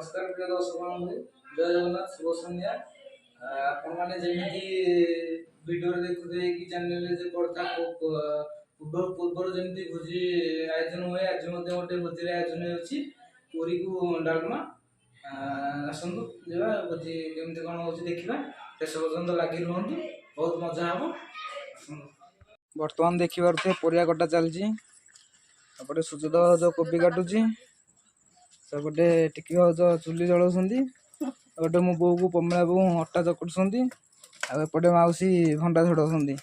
नमस्कार प्रिय दर्शक बंधु जय जगन्नाथ शुभ संध्या आपण माने जेमिति वीडियो रे देखुथे कि चैनल रे जे पड़ता पूर्व जेमिति भोजी आयोजन हुए आज मध्ये गोटे भोजी आयोजन होछि पूरी को डालमा आसंतु जेबा भोजी केमिति कोन होछि देखिबा शेष पर्यंत लागि रहंतु बहुत मजा हबो। वर्तमान देखि पारथे परिया कटा चलछि अपटे सुजद जो कोबी काटुछि सेपटे टिकी जो चुली जलाउछंती एपटे मो बो को पमला बो अट्टा चकुटछंती आ एपटे माउसी भंडा झड़ाउछंती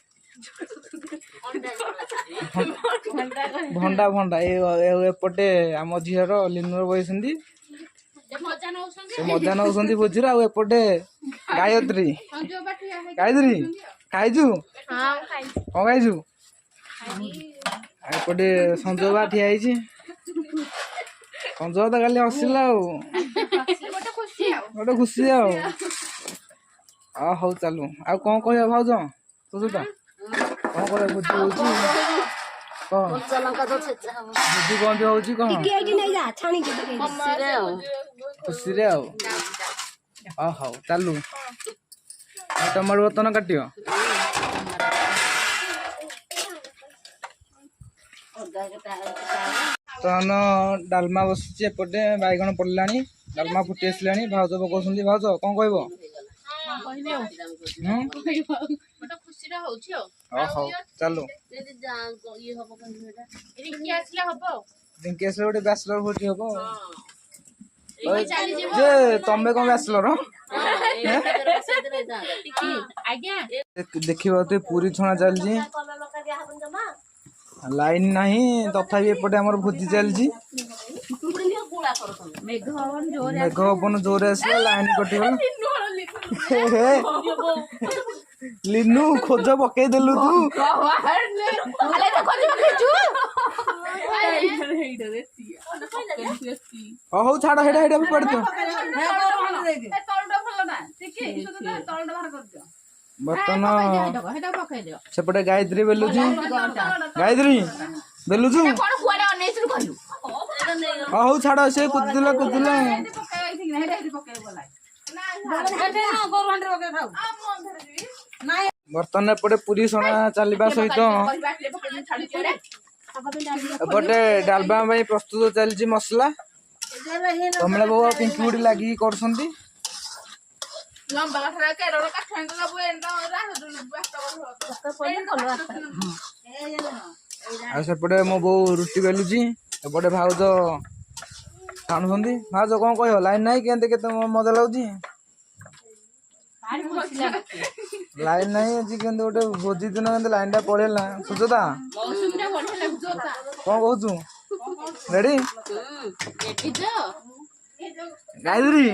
भंडा भंडा एपटे आम झीर लिनुर बइछंती से मजा नउछंती बुझिरा आ एपटे गायत्री गायत्री खाइजु हां खाइ को खाइजु एपटे संजोबा ठिया आइछि संजोबा तो खाली हसिला गोटे खुशी आ हौ चालू आ कौन कहया भाउज तो जोटा कौन करे बुद्धि होची कौन लंका तो छेचा हम बुद्धि कौन भी होची कौन टिके कि नहीं जा छाणी के खुशी रे आ हौ चालू टमाटर बतन काटियो तहन डालमा बसुची एपटे बैगण पड़लानी डालमा फुटी आसलानी भाउज पकाउछंती भाउज कौन कहबो चलो रिंकी आसले गोटे बैचलर भोटी हबो जे तमे कौन बैचलर देखिबा ते पूरी छणा चलजी लाइन नहीं तथापि एपटे हमर भोजी चलजी मेघ पवन जोर आसला लाइन कटिगला लिनू खोज पकई देलु तू हौ छाड़ हेडा हेडा पड़ दियो बर्तन सेपटे गायत्री बेलुजी गायत्री बेलुजु हौ छाड़ से कुदला कुदला बर्तन एपटे पूरी सोना चलवा सहित एपटे डालमा प्रस्तुत चलछि मसला कमला बाबू पिंकी बुड़ी लगी करछंती सेपटे मो बो रुटी बेलुची एपटे भाउज छाणुछंती भाउज कौन कह लाइन नहीं केते मजा लाଗୁଛି लाइन नहीं आज के गोटे भोजी दिन के लाइन टा पड़ेला सुजता कौन कहू रेडी गायत्री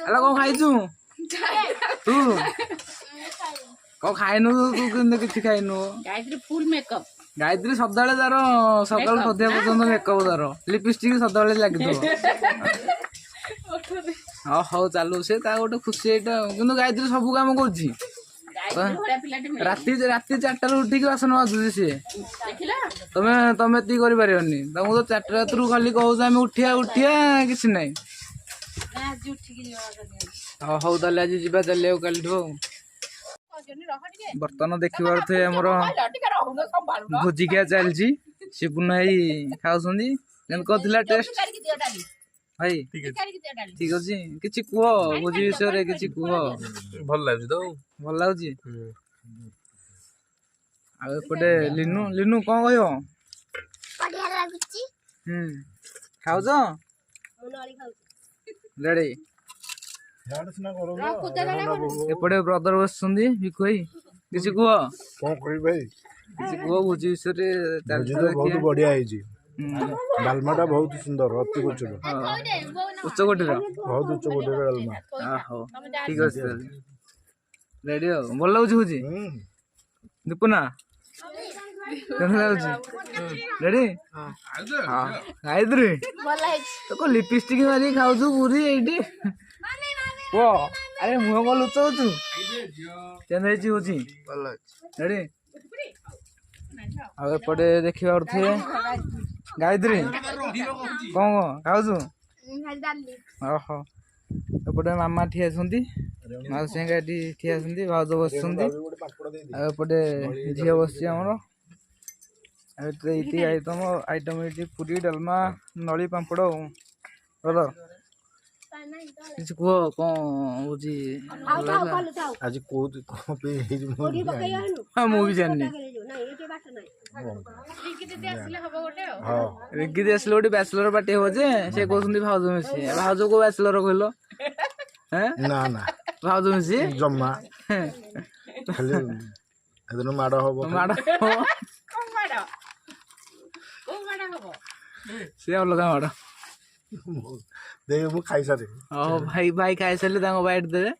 एला कौन खाइछु तू कौन खाइनु तू किंतु किछि खाइनु गायत्री फुल मेकअप गायत्री सदाळे तार सकाळ सध्या पर्यंत मेकअप तार लिपस्टिक सदाळे लागितो हाँ हौ चालू से गोटे खुशी एटा किंतु गायत्री सब काम करछि राति राति 4 उठिक बासन बाजुछि से तमे तमे ती करि परियोनी तमु तो 4 रातरू खाली कहू आमे उठिया उठिया किछि नै आज उठिक हाँ हौ ताले आज जिबा चलियो कालिठो बर्तन देखिबार थे हमर भोजिका चलछि शिपुन भाई खाउछंदी जन कथिला टेस्ट भाई ठीक अछि किछि कुह भोजी विषय रे किछि कुह भल लागछि तो भल लागछि आ एपटे लिनु लिनु कोन कहयो बढ़िया लागछि खाउछ मुनोली खाउछ रेडी एपटे ब्रदर बसुंदी बिकोई किछि कुह कोन कहि भाई किछि कुह भोजी विषय रे भोजी तो बहुत बढ़िया आइछि डालमाटा बहुत सुंदर अति कोचर उच्च कोटीर बहुत उच्च कोटीर डालमा हो ठीक अछि रेडी हो बोल लागछि भोजी दीपुना केन लागछि रेडी हां गायत्री बोल लागछि तो को लिपस्टिक मारी खाउछु पूरी एठी ओ अरे मुह को लुचौछु केन हेछि होछि बोल लागछि रेडी आ एपटे देखिबा थे गायत्री कौन खाऊ ଓହୋ ଏପଟେ ମାମା ଠିଆ ଅଛନ୍ତି ମାଉସୀ ହେଙ୍କା ଏଠି ଠିଆ ଅଛନ୍ତି ଭାଉଜ ବସିଛନ୍ତି ଆଉ ଏପଟେ ଝିଅ ବସିଛି ଆମର ଆଉ ଏଠି ଆଇଟମ ଏଠି ପୁରୀ ଡାଲମା ନଳି ପାମ୍ପଡ଼ ଆଉ ଭଲ କିଛି କୁହ କଣ ହଉଛି ଆଜି କୋଉ କଣ ପାଇଁ ହେଇଛି ମୁଁ ବି ଜାଣିନି। ହଁ ମୁଁ ବି ଜାଣିନି ହଁ ରିଗିଦି ଆସିଲେ ଗୋଟେ ବ୍ୟାଚଲର ପାର୍ଟି ହବ ଯେ ସେ କହୁଛନ୍ତି ଭାଉଜ ମିଶି ଭାଉଜ କୋଉ ବ୍ୟାଚଲର କହିଲ ନା ନା ଭାଉଜ ମିଶି ଜମା ଖାଲି ସେଦିନ ମାଡ଼ ହବ ମାଡ଼ ସେ ଅଲଗା ମାଡ଼ ଦେଖ ମୁଁ ଖାଇସାରେ ଭାଇ ଖାଇସାରିଲେ ତାଙ୍କ ବାଇଟ୍ ଦେବେ